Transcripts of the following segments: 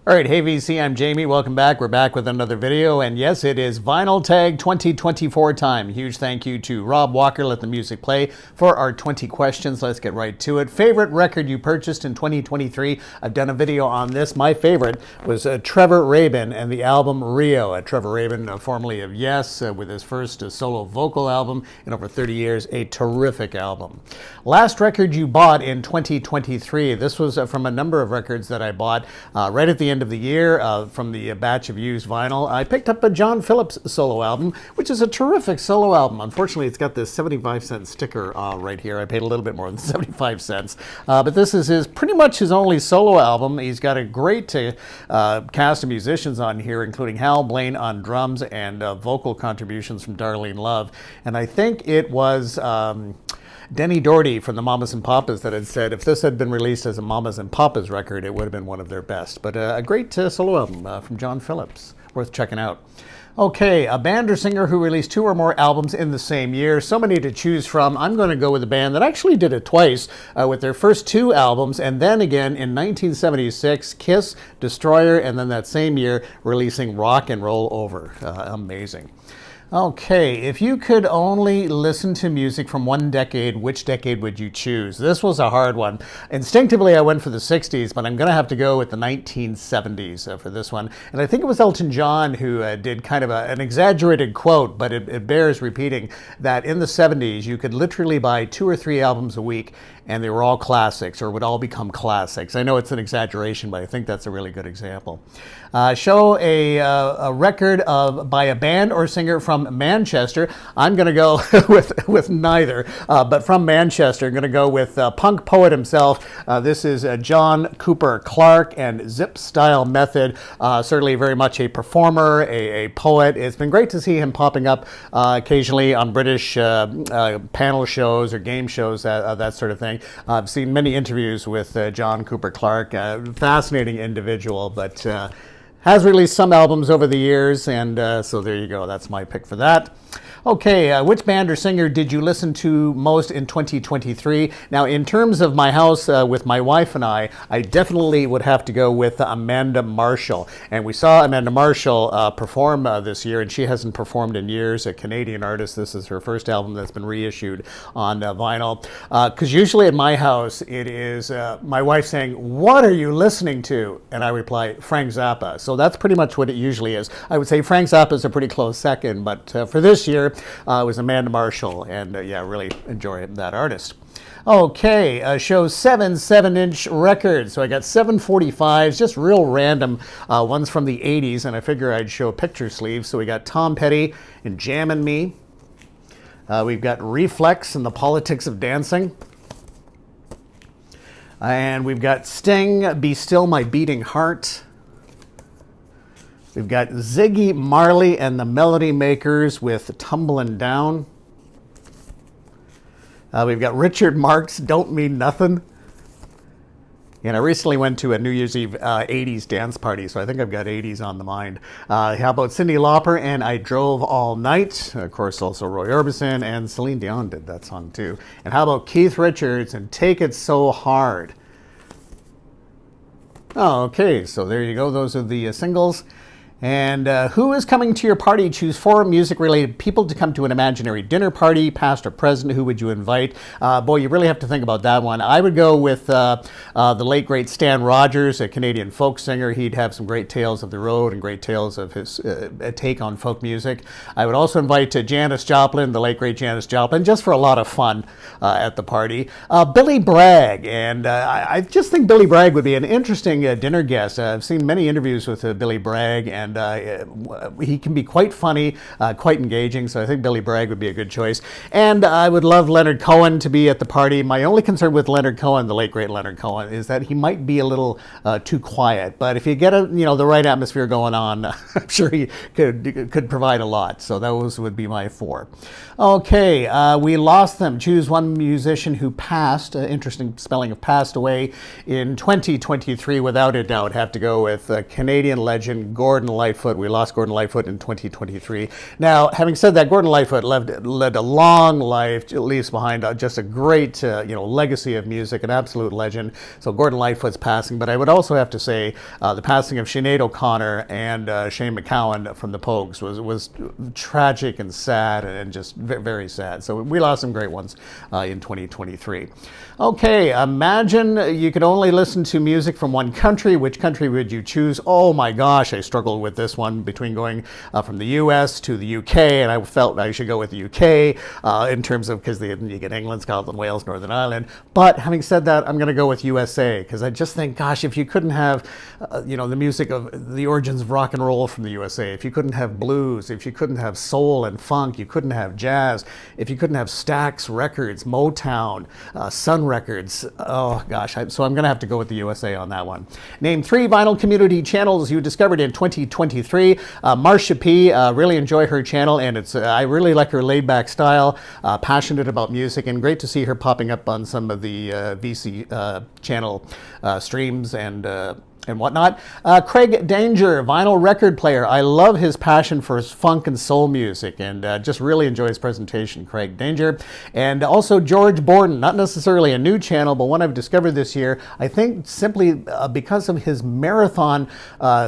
All right, hey VC, I'm Jamie. Welcome back. We're back with another video, and yes, it is Vinyl Tag 2024 time. Huge thank you to Rob Walker, Let the Music Play, for our 20 questions. Let's get right to it. Favorite record you purchased in 2023? I've done a video on this. My favorite was Trevor Rabin and the album Rio. Trevor Rabin, formerly of Yes, with his first solo vocal album in over 30 years. A terrific album. Last record you bought in 2023. This was from a number of records that I bought right at the end of the year from the batch of used vinyl. I picked up a John Phillips solo album, which is a terrific solo album. Unfortunately, it's got this 75-cent sticker right here. I paid a little bit more than 75 cents. But this is pretty much his only solo album. He's got a great cast of musicians on here, including Hal Blaine on drums and vocal contributions from Darlene Love. And I think it was Denny Doherty from the Mamas and Papas that had said if this had been released as a Mamas and Papas record, it would have been one of their best. But a great solo album from John Phillips, worth checking out. Okay, a band or singer who released 2 or more albums in the same year. So many to choose from. I'm going to go with a band that actually did it twice with their first 2 albums, and then again in 1976, Kiss, Destroyer, and then that same year releasing Rock and Roll Over. Amazing. Okay, if you could only listen to music from one decade, which decade would you choose? This was a hard one. Instinctively, I went for the 60s, but I'm going to have to go with the 1970s for this one. And I think it was Elton John who did kind of an exaggerated quote, but it bears repeating, that in the 70s, you could literally buy 2 or 3 albums a week, and they were all classics, or would all become classics. I know it's an exaggeration, but I think that's a really good example. Show a record by a band or singer from Manchester. I'm going to go with neither, but from Manchester. I'm going to go with punk poet himself. This is John Cooper Clarke and Zip Style Method. Certainly very much a performer, a poet. It's been great to see him popping up occasionally on British panel shows or game shows, that sort of thing. I've seen many interviews with John Cooper Clarke. Fascinating individual, but has released some albums over the years, and so there you go. That's my pick for that. Okay, which band or singer did you listen to most in 2023? Now, in terms of my house with my wife and I definitely would have to go with Amanda Marshall. And we saw Amanda Marshall perform this year, and she hasn't performed in years. A Canadian artist. This is her first album that's been reissued on vinyl. Because usually at my house, it is my wife saying, "What are you listening to?" And I reply, "Frank Zappa." So that's pretty much what it usually is. I would say Frank Zappa is a pretty close second, but for this year, it was Amanda Marshall, and yeah, really enjoy that artist. Okay, show 7 7-inch records. So I got 745s, just real random ones from the 80s, and I figure I'd show picture sleeves. So we got Tom Petty and Jammin' Me. We've got Reflex and the Politics of Dancing. And we've got Sting, Be Still My Beating Heart. We've got Ziggy Marley and the Melody Makers with Tumblin' Down. We've got Richard Marx, Don't Mean Nothing. And I recently went to a New Year's Eve 80s dance party, so I think I've got 80s on the mind. How about Cyndi Lauper and I Drove All Night? Of course, also Roy Orbison, and Celine Dion did that song too. And how about Keith Richards and Take It So Hard? Oh, okay, so there you go. Those are the singles. And who is coming to your party? Choose 4 music-related people to come to an imaginary dinner party, past or present. Who would you invite? Boy, you really have to think about that one. I would go with the late, great Stan Rogers, a Canadian folk singer. He'd have some great tales of the road and great tales of his take on folk music. I would also invite Janis Joplin, the late, great Janis Joplin, just for a lot of fun at the party. Billy Bragg, and I just think Billy Bragg would be an interesting dinner guest. I've seen many interviews with Billy Bragg, and he can be quite funny, quite engaging, so I think Billy Bragg would be a good choice. And I would love Leonard Cohen to be at the party. My only concern with Leonard Cohen, the late great Leonard Cohen, is that he might be a little too quiet. But if you get the right atmosphere going on, I'm sure he could provide a lot. So those would be my 4. Okay, we lost them. Choose one musician who passed. Interesting spelling of passed away in 2023, without a doubt. Have to go with Canadian legend Gordon Lightfoot. We lost Gordon Lightfoot in 2023. Now, having said that, Gordon Lightfoot led a long life, leaves behind just a great legacy of music, an absolute legend. So Gordon Lightfoot's passing, but I would also have to say the passing of Sinead O'Connor and Shane MacGowan from the Pogues was tragic and sad, and just very sad. So we lost some great ones in 2023. Okay, imagine you could only listen to music from one country. Which country would you choose? Oh my gosh, I struggled with this one between going from the US to the UK, and I felt I should go with the UK in terms of, because you get England, Scotland, Wales, Northern Ireland. But having said that, I'm going to go with USA, because I just think, gosh, if you couldn't have the music of the origins of rock and roll from the USA, if you couldn't have blues, if you couldn't have soul and funk, you couldn't have jazz, if you couldn't have Stax Records, Motown, Sun Records, oh gosh, so I'm going to have to go with the USA on that one. Name 3 vinyl community channels you discovered in 2023. Marsha P, really enjoy her channel, and I really like her laid-back style, passionate about music, and great to see her popping up on some of the VC channel streams and whatnot. Craig Danger, vinyl record player. I love his passion for his funk and soul music, and just really enjoy his presentation, Craig Danger. And also George Borden, not necessarily a new channel, but one I've discovered this year, I think simply because of his marathon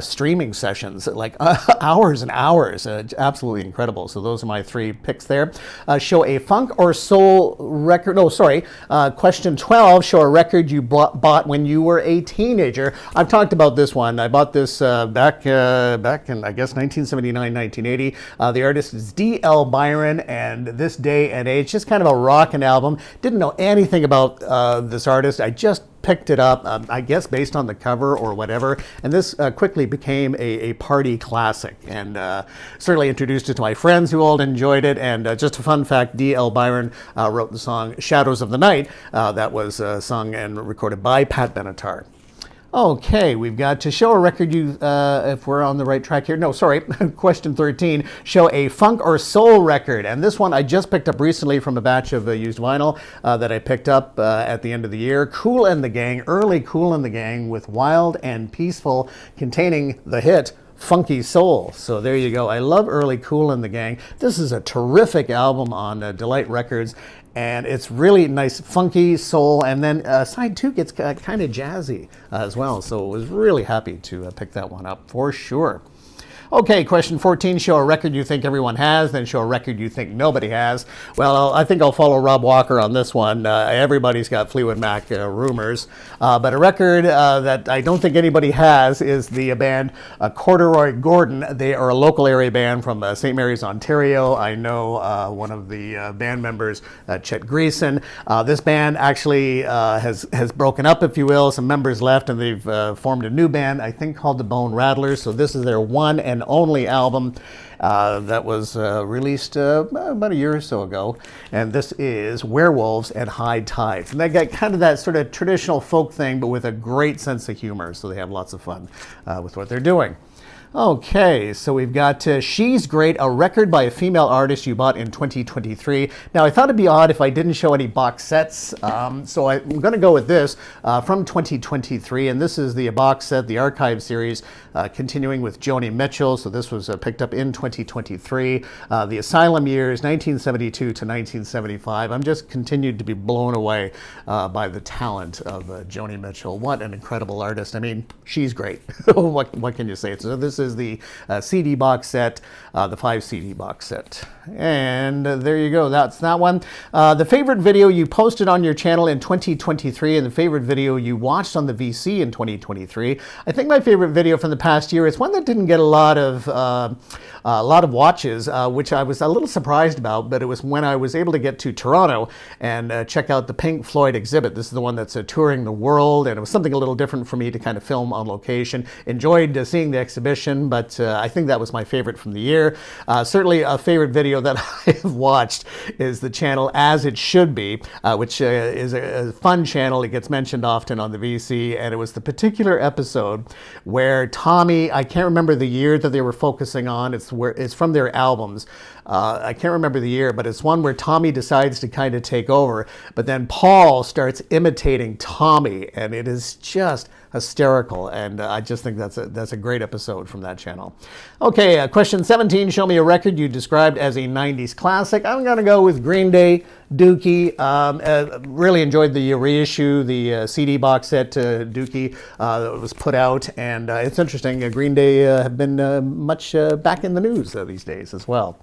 streaming sessions, like hours and hours, absolutely incredible. So those are my 3 picks there. Show a funk or soul record, question 12, show a record you bought when you were a teenager. I've talked about this one. I bought this back in, I guess, 1979, 1980. The artist is D.L. Byron, and This Day and Age, just kind of a rockin' album. Didn't know anything about this artist. I just picked it up, I guess, based on the cover or whatever, and this quickly became a party classic, and certainly introduced it to my friends who all enjoyed it. And just a fun fact, D.L. Byron wrote the song Shadows of the Night that was sung and recorded by Pat Benatar. Okay, we've got to show a record you, if we're on the right track here. No, sorry, question 13, show a funk or soul record. And this one I just picked up recently from a batch of used vinyl that I picked up at the end of the year. Kool and the Gang, early Kool and the Gang with Wild and Peaceful, containing the hit Funky Soul. So there you go. I love early Kool and the Gang. This is a terrific album on Delight Records, and it's really nice, funky soul, and then side 2 gets kind of jazzy as well. So I was really happy to pick that one up for sure. Okay, question 14, show a record you think everyone has, then show a record you think nobody has. Well, I think I'll follow Rob Walker on this one. Everybody's got Fleetwood Mac rumors, but a record that I don't think anybody has is the band Corduroy Gordon. They are a local area band from St. Mary's, Ontario. I know one of the band members, Chet Greason. This band actually has broken up, if you will. Some members left, and they've formed a new band, I think, called the Bone Rattlers. So this is their one and only album that was released about a year or so ago, and this is Werewolves at High Tides. And they got kind of that sort of traditional folk thing, but with a great sense of humor, so they have lots of fun with what they're doing. Okay, so we've got She's Great, a record by a female artist you bought in 2023. Now, I thought it'd be odd if I didn't show any box sets, so I'm going to go with this from 2023, and this is the box set, the archive series, continuing with Joni Mitchell. So this was picked up in 2023. The Asylum years, 1972 to 1975. I'm just continued to be blown away by the talent of Joni Mitchell. What an incredible artist. I mean, she's great. What can you say? So this is the CD box set, the 5 CD box set. And there you go, that's that one. The favorite video you posted on your channel in 2023 and the favorite video you watched on the VC in 2023. I think my favorite video from the past year is one that didn't get a lot of watches, which I was a little surprised about, but it was when I was able to get to Toronto and check out the Pink Floyd exhibit. This is the one that's touring the world, and it was something a little different for me to kind of film on location. Enjoyed seeing the exhibition, but I think that was my favorite from the year. Certainly a favorite video that I have watched is the channel As It Should Be, which is a fun channel. It gets mentioned often on the VC, and it was the particular episode where Tommy, I can't remember the year that they were focusing on. It's from their albums. I can't remember the year, but it's one where Tommy decides to kind of take over, but then Paul starts imitating Tommy, and it is just hysterical, and I just think that's a great episode from that channel. Okay, question 17. Show me a record you described as a 90s classic. I'm going to go with Green Day, Dookie. Really enjoyed the reissue, the CD box set Dookie that was put out, and it's interesting. Green Day have been much back in the news these days as well.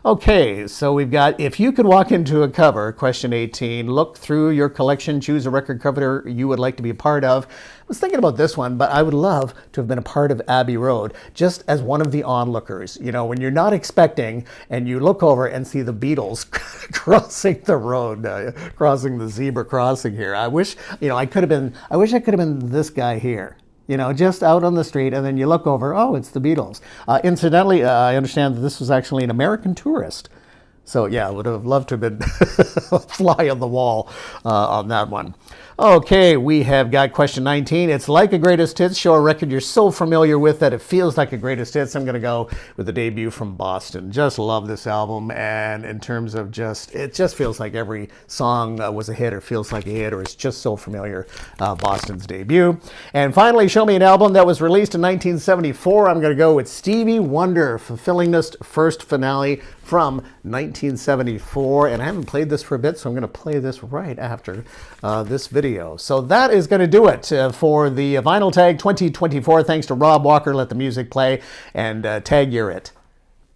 Okay, so we've got, if you could walk into a cover, question 18, look through your collection, choose a record cover you would like to be a part of. I was thinking about this one, but I would love to have been a part of Abbey Road, just as one of the onlookers. You know, when you're not expecting and you look over and see the Beatles crossing the road, crossing the zebra crossing here. I wish, you know, I wish I could have been this guy here. You know, just out on the street, and then you look over, oh, it's the Beatles. Incidentally, I understand that this was actually an American tourist. So, yeah, I would have loved to have been a fly on the wall on that one. Okay, we have got question 19. It's like a greatest hits. Show a record you're so familiar with that it feels like a greatest hits. I'm going to go with the debut from Boston. Just love this album, and in terms of it just feels like every song was a hit or feels like a hit, or it's just so familiar. Boston's debut. And finally, show me an album that was released in 1974. I'm going to go with Stevie Wonder, Fulfillingness First Finale from 1974. And I haven't played this for a bit, so I'm going to play this right after this video. So that is going to do it for the Vinyl Tag 2024. Thanks to Rob Walker. Let the music play, and Tag, you're it.